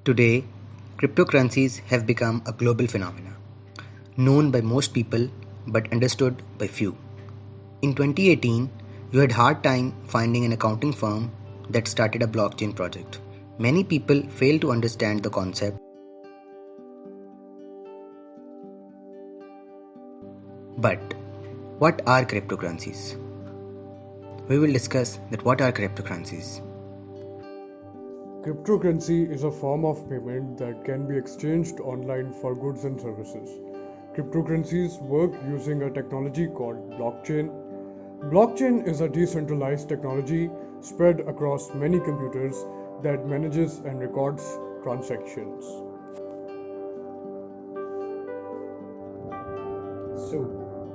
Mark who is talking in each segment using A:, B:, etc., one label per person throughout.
A: Today, cryptocurrencies have become a global phenomenon, known by most people but understood by few. In 2018, you had hard time finding an accounting firm that started a blockchain project. Many people fail to understand the concept. But what are cryptocurrencies? We will discuss that what are cryptocurrencies.
B: Cryptocurrency is a form of payment that can be exchanged online for goods and services. Cryptocurrencies work using a technology called blockchain. Blockchain is a decentralized technology spread across many computers that manages and records transactions. So,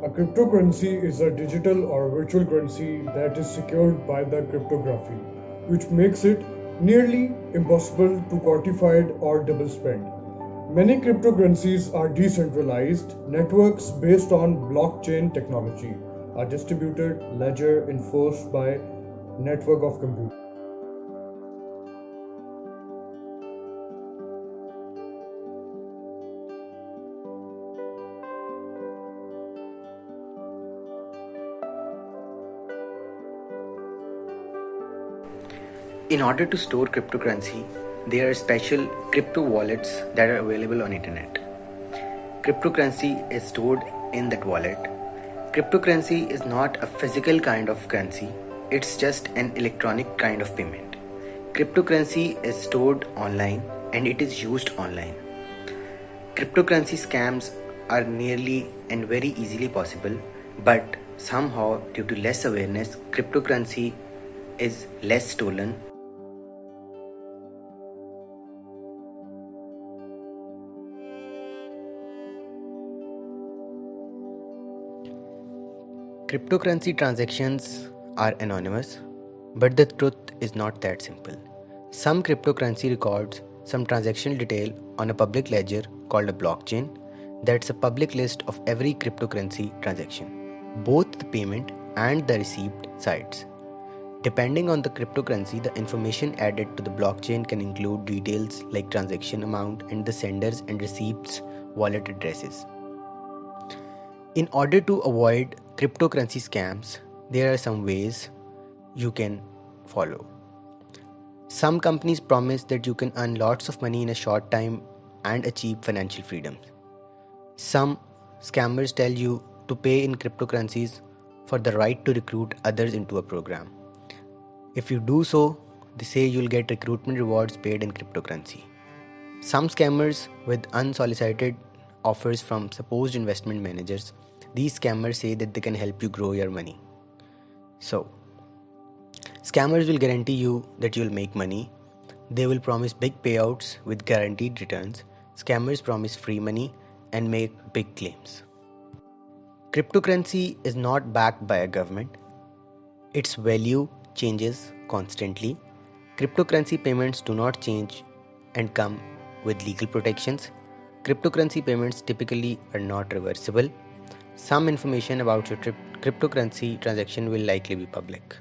B: a cryptocurrency is a digital or virtual currency that is secured by the cryptography, which makes it nearly impossible to quantify or double spend. Many cryptocurrencies are decentralized networks based on blockchain technology, a distributed ledger enforced by network of computers.
A: In order to store cryptocurrency, there are special crypto wallets that are available on internet. Cryptocurrency is stored in that wallet. Cryptocurrency is not a physical kind of currency, it's just an electronic kind of payment. Cryptocurrency is stored online and it is used online. Cryptocurrency scams are nearly and very easily possible, but somehow, due to less awareness, cryptocurrency is less stolen. Cryptocurrency transactions are anonymous, but the truth is not that simple. Some cryptocurrency records some transactional detail on a public ledger called a blockchain. That's a public list of every cryptocurrency transaction, both the payment and the received sides. Depending on the cryptocurrency, the information added to the blockchain can include details like transaction amount and the senders and receipts wallet addresses. In order to avoid cryptocurrency scams, there are some ways you can follow. Some companies promise that you can earn lots of money in a short time and achieve financial freedom. Some scammers tell you to pay in cryptocurrencies for the right to recruit others into a program. If you do so, they say you'll get recruitment rewards paid in cryptocurrency. Some scammers with unsolicited offers from supposed investment managers. These scammers say that they can help you grow your money. So, scammers will guarantee you that you'll make money. They will promise big payouts with guaranteed returns. Scammers promise free money and make big claims. Cryptocurrency is not backed by a government. Its value changes constantly. Cryptocurrency payments do not change and come with legal protections. Cryptocurrency payments typically are not reversible. Some information about your cryptocurrency transaction will likely be public.